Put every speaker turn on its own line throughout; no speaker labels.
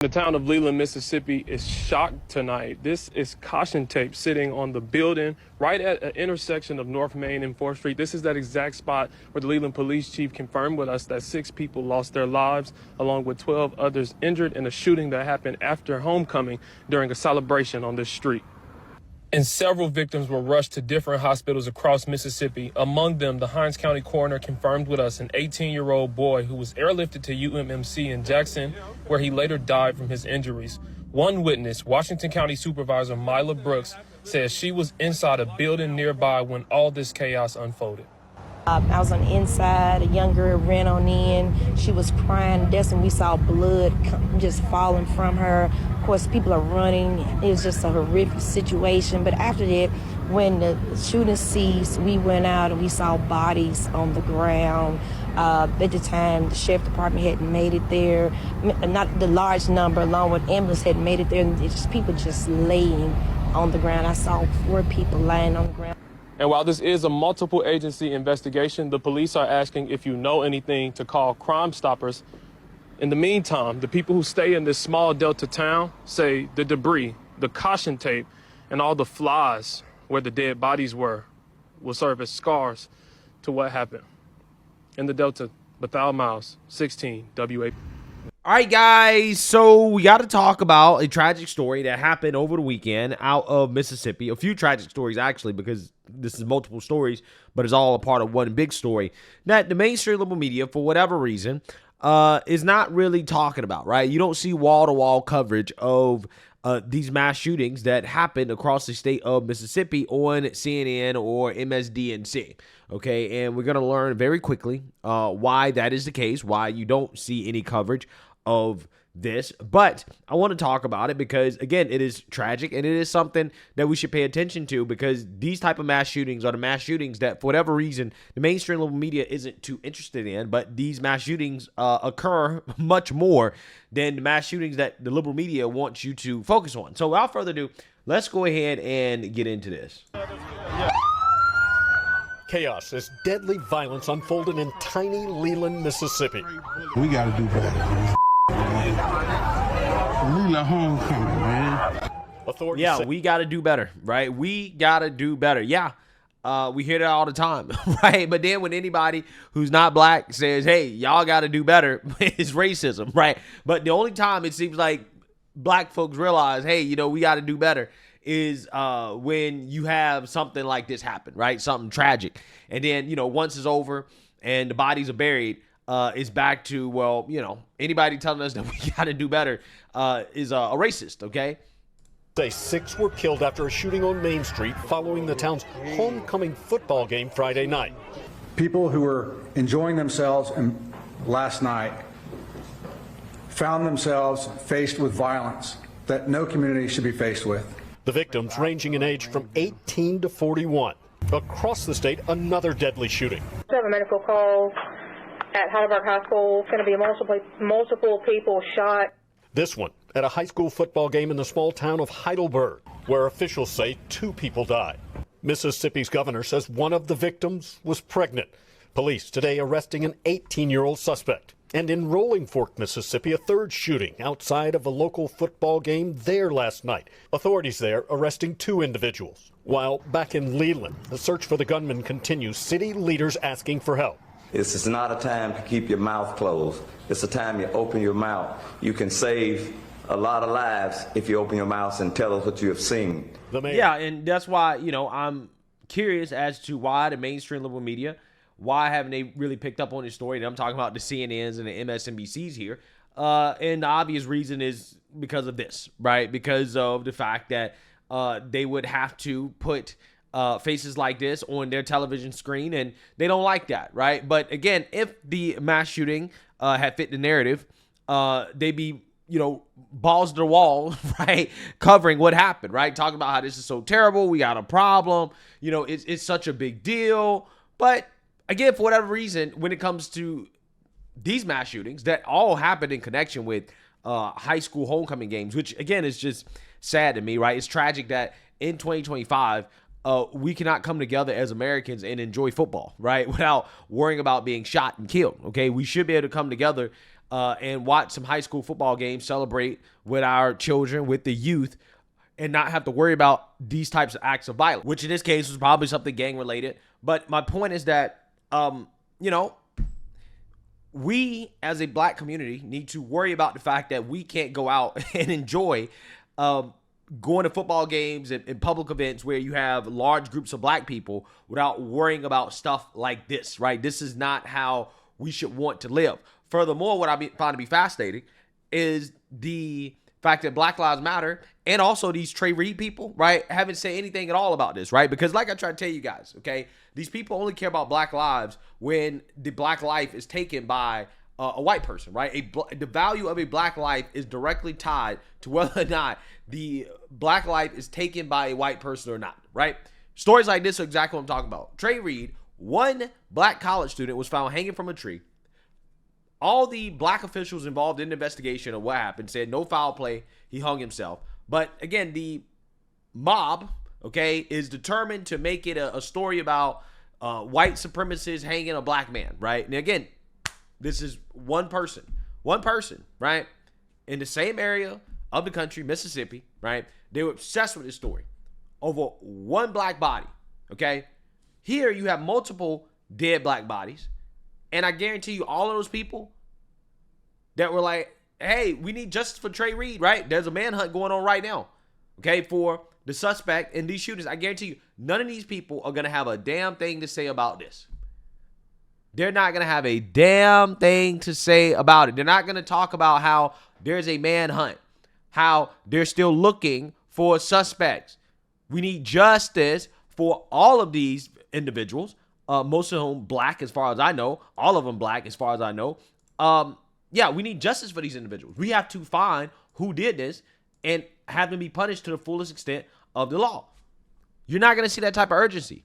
The town of Leland, Mississippi is shocked tonight. This is caution tape sitting on the building right at an intersection of North Main and 4th Street. This is that exact spot where the Leland police chief confirmed with us that 6 people lost their lives, along with 12 others injured in a shooting that happened after homecoming during a celebration on this street. And several victims were rushed to different hospitals across Mississippi. Among them, the Hinds County coroner confirmed with us an 18-year-old boy who was airlifted to UMMC in Jackson, where he later died from his injuries. One witness, Washington County Supervisor Myla Brooks, says she was inside a building nearby when all this chaos unfolded.
I was on the inside. A young girl ran on in. She was crying. That's when we saw blood just falling from her. Of course, people are running. It was just a horrific situation. But after that, when the shooting ceased, we went out and we saw bodies on the ground. At the time, the sheriff department hadn't made it there. Not the large number, along with ambulance, hadn't made it there. And it's just people just laying on the ground. I saw 4 people lying on the ground.
And while this is a multiple agency investigation, the police are asking if you know anything to call Crime Stoppers. In the meantime, the people who stay in this small Delta town say the debris, the caution tape, and all the flies where the dead bodies were will serve as scars to what happened. In the Delta, Bethel Miles, 16 WA.
All right, guys, so we got to talk about a tragic story that happened over the weekend out of Mississippi. A few tragic stories, actually, because this is multiple stories, but it's all a part of one big story that the mainstream liberal media, for whatever reason, is not really talking about, right? You don't see wall-to-wall coverage of these mass shootings that happened across the state of Mississippi on CNN or MSDNC, okay? And we're going to learn very quickly why that is the case, why you don't see any coverage of this. But I want to talk about it because, again, it is tragic and it is something that we should pay attention to, because these type of mass shootings are the mass shootings that, for whatever reason, the mainstream liberal media isn't too interested in. But these mass shootings occur much more than the mass shootings that the liberal media wants you to focus on. So without further ado, let's go ahead and get into this.
Chaos as deadly violence unfolded in tiny Leland, Mississippi.
We got to do better, man. Leland homecoming, man.
Authorities
Yeah, we got to do better, right? We got to do better. Yeah, we hear that all the time, right? But then when anybody who's not black says, hey, y'all got to do better, it's racism, right? But the only time it seems like black folks realize, hey, you know, we got to do better is when you have something like this happen, right? Something tragic. And then, you know, once it's over and the bodies are buried, it's back to, well, you know, anybody telling us that we got to do better is a racist, okay?
say 6 were killed after a shooting on Main Street following the town's homecoming football game Friday night.
People who were enjoying themselves last night found themselves faced with violence that no community should be faced with.
The victims ranging in age from 18 to 41. Across the state, another deadly shooting.
We have a medical call at Heidelberg High School. It's going to be multiple people shot.
This one at a high school football game in the small town of Heidelberg, where officials say 2 people died. Mississippi's governor says one of the victims was pregnant. Police today arresting an 18-year-old suspect. And in Rolling Fork, Mississippi, a third shooting outside of a local football game there last night. Authorities there arresting 2 individuals. While back in Leland, the search for the gunman continues, city leaders asking for help.
This is not a time to keep your mouth closed. It's a time you open your mouth. You can save a lot of lives if you open your mouth and tell us what you have seen.
Yeah, and that's why, you know, I'm curious as to why the mainstream liberal media, why haven't they really picked up on this story? And I'm talking about the CNNs and the MSNBCs here. And the obvious reason is because of this, right? Because of the fact that they would have to put faces like this on their television screen, and they don't like that, right? But again, if the mass shooting had fit the narrative, they'd be, you know, balls to the wall, right? Covering what happened, right? Talking about how this is so terrible, we got a problem, you know, it's such a big deal. But again, for whatever reason, when it comes to these mass shootings that all happened in connection with high school homecoming games, which again is just sad to me, right? It's tragic that in 2025, we cannot come together as Americans and enjoy football, right? Without worrying about being shot and killed, okay? We should be able to come together and watch some high school football games, celebrate with our children, with the youth, and not have to worry about these types of acts of violence, which in this case was probably something gang related. But my point is that, we as a black community need to worry about the fact that we can't go out and enjoy going to football games and public events where you have large groups of black people without worrying about stuff like this, right? This is not how we should want to live. Furthermore, what I find to be fascinating is the fact that Black Lives Matter and also these Trey Reed people, right, haven't said anything at all about this, right? Because like I try to tell you guys, okay, these people only care about black lives when the black life is taken by a white person, right? The value of a black life is directly tied to whether or not the black life is taken by a white person or not, right? Stories like this are exactly what I'm talking about. Trey Reed, one black college student, was found hanging from a tree. All the black officials involved in the investigation of what happened said no foul play, he hung himself. But again, the mob, okay, is determined to make it a story about white supremacists hanging a black man, right? And again, this is one person, right? In the same area of the country, Mississippi, right? They were obsessed with this story over one black body, okay? Here you have multiple dead black bodies. And I guarantee you all of those people that were like, hey, we need justice for Trey Reed, right? There's a manhunt going on right now, okay, for the suspect in these shootings. I guarantee you none of these people are going to have a damn thing to say about this. They're not going to have a damn thing to say about it. They're not going to talk about how there's a manhunt, how they're still looking for suspects. We need justice for all of these individuals, most of whom black as far as I know, all of them black as far as I know. Yeah, we need justice for these individuals. We have to find who did this and have them be punished to the fullest extent of the law. You're not going to see that type of urgency.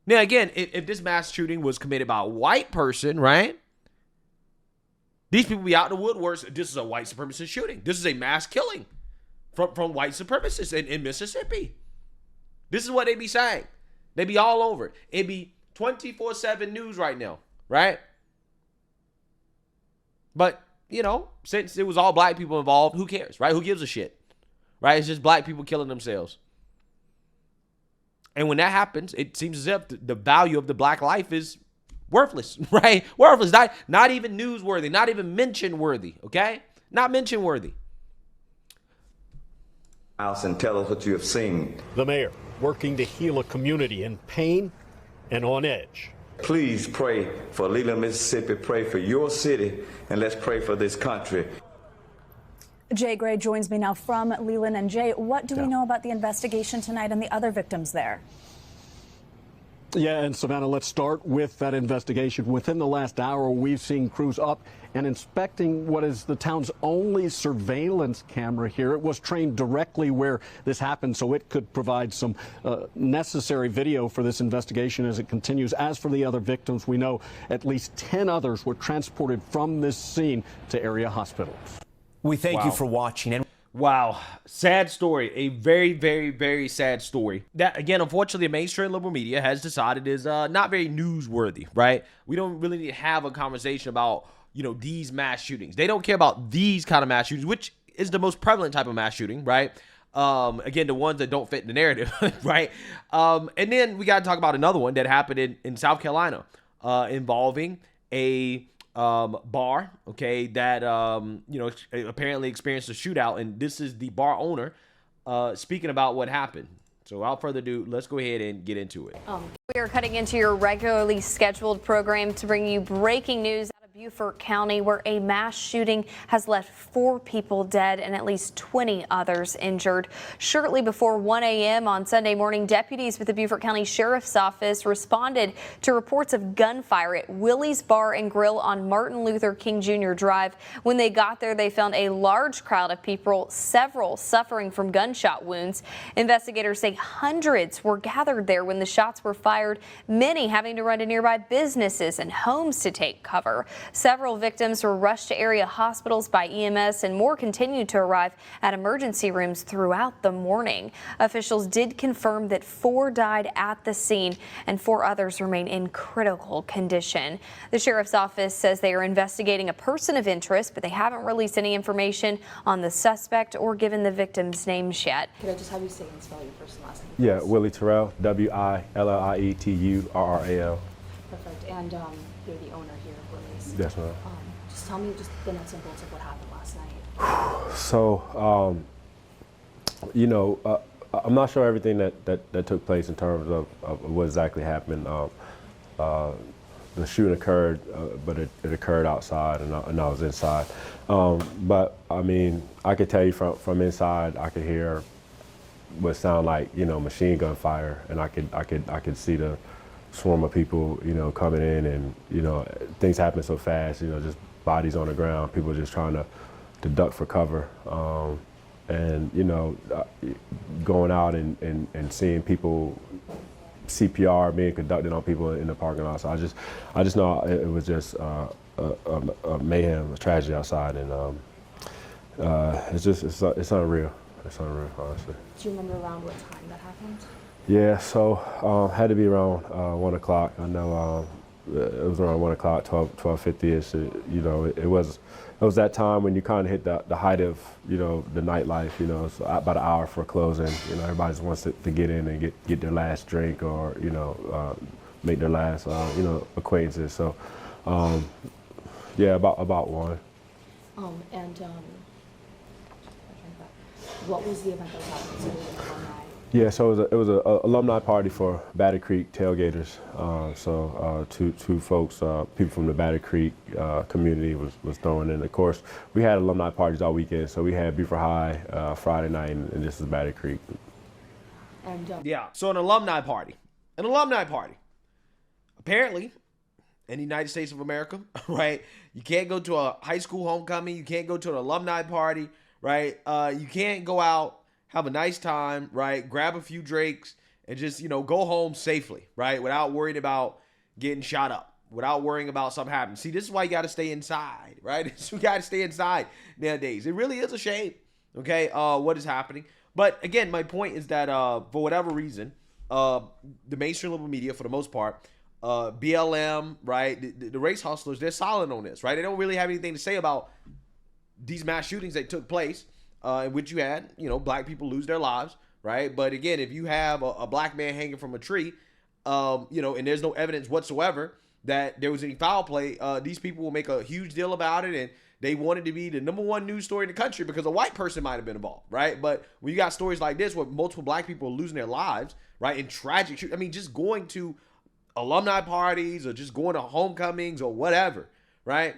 Now, again, if this mass shooting was committed by a white person, right? These people be out in the woodworks. This is a white supremacist shooting. This is a mass killing from white supremacists in Mississippi. This is what they be saying. They be all over it. It be 24/7 news right now, right? But, since it was all black people involved, who cares, right? Who gives a shit, right? It's just black people killing themselves. And when that happens, it seems as if the value of the black life is worthless, right? Worthless, not even newsworthy, not even mention-worthy, okay? Not mention-worthy.
House and tell us what you have seen.
The mayor working to heal a community in pain and on edge.
Please pray for Leland, Mississippi. Pray for your city, and let's pray for this country.
Jay Gray joins me now from Leland. And Jay, what do we know about the investigation tonight and the other victims there?
Yeah, and Savannah, let's start with that investigation. Within the last hour, we've seen crews up and inspecting what is the town's only surveillance camera here. It was trained directly where this happened, so it could provide some necessary video for this investigation as it continues. As for the other victims, we know at least 10 others were transported from this scene to area hospitals.
We thank you for watching.
Wow. Sad story. A very, very, very sad story. That, again, unfortunately, the mainstream liberal media has decided is not very newsworthy, right? We don't really need to have a conversation about, these mass shootings. They don't care about these kind of mass shootings, which is the most prevalent type of mass shooting, right? Again, the ones that don't fit in the narrative, right? And then we got to talk about another one that happened in South Carolina involving a bar, okay, that apparently experienced a shootout, and this is the bar owner speaking about what happened. So without further ado, let's go ahead and get into it.
We are cutting into your regularly scheduled program to bring you breaking news out of Beaufort County, where a mass shooting has left 4 people dead and at least 20 others injured. Shortly before 1 a.m. on Sunday morning, deputies with the Beaufort County Sheriff's Office responded to reports of gunfire at Willie's Bar and Grill on Martin Luther King Jr. Drive. When they got there, they found a large crowd of people, several suffering from gunshot wounds. Investigators say hundreds were gathered there when the shots were fired, many having to run to nearby businesses and homes to take cover. Several victims were rushed to area hospitals by EMS, and more continued to arrive at emergency rooms throughout the morning. Officials did confirm that 4 died at the scene and 4 others remain in critical condition. The sheriff's office says they are investigating a person of interest, but they haven't released any information on the suspect or given the victim's names yet.
Could I just have you say and spell your first and last name?
Yeah, Willie Terrell, Willieturral.
Perfect. And you're the owner here of Willie's.
That's right.
Just tell me just the nuts and bolts of what happened last night.
So, you know, I'm not sure everything that took place in terms of what exactly happened. The shooting occurred, but it occurred outside, and I was inside. But I mean, I could tell you from inside, I could hear what sounded like, you know, machine gun fire, and I could see the swarm of people, you know, coming in, and you know, things happen so fast, you know, just bodies on the ground, people just trying to duck for cover, and you know, going out and seeing people. CPR being conducted on people in the parking lot. So I just know it was just a mayhem, a tragedy outside, and it's unreal. It's unreal, honestly.
Do you remember around what time that happened?
Yeah, so had to be around 1 o'clock. I know it was around 1 o'clock, 12:50ish. You know, it was that time when you kind of hit the height of, you know, the nightlife. You know, so about an hour for closing. You know, everybody just wants to get in and get their last drink, or you know, make their last you know, acquaintances. So yeah, about 1.
What was the event that was happening? So it was an alumni.
Yeah, so it was a alumni party for Battle Creek tailgaters. So two folks, people from the Battle Creek community was throwing in. Of course, we had alumni parties all weekend. So we had Beaufort High Friday night, and this is Battle Creek.
And
yeah, so an alumni party. Apparently, in the United States of America, right? You can't go to a high school homecoming. You can't go to an alumni party, right? You can't go out, have a nice time, right? Grab a few drinks and just, you know, go home safely, right? Without worrying about getting shot up, without worrying about something happening. See, this is why you got to stay inside, right? You got to stay inside nowadays. It really is a shame, okay, what is happening. But again, my point is that for whatever reason, the mainstream liberal media, for the most part, BLM, right, the race hustlers, they're silent on this, right? They don't really have anything to say about these mass shootings that took place. In which you had, you know, black people lose their lives, right? But again, if you have a black man hanging from a tree, you know, and there's no evidence whatsoever that there was any foul play, these people will make a huge deal about it, and they wanted to be the #1 news story in the country because a white person might have been involved, right? But when you got stories like this where multiple black people are losing their lives, right, in tragic, I mean, just going to alumni parties or just going to homecomings or whatever, right?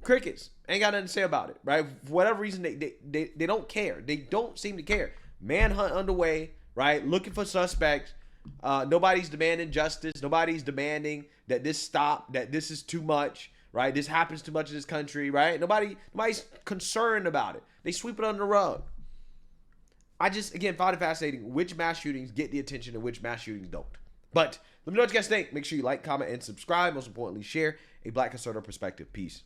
Crickets. Ain't got nothing to say about it, right? For whatever reason, they don't care. They don't seem to care. Manhunt underway, right? Looking for suspects. Nobody's demanding justice. Nobody's demanding that this stop, that this is too much, right? This happens too much in this country, right? Nobody's concerned about it. They sweep it under the rug. I just, again, find it fascinating which mass shootings get the attention and which mass shootings don't. But let me know what you guys think. Make sure you like, comment, and subscribe. Most importantly, share a Black conservative perspective. Peace.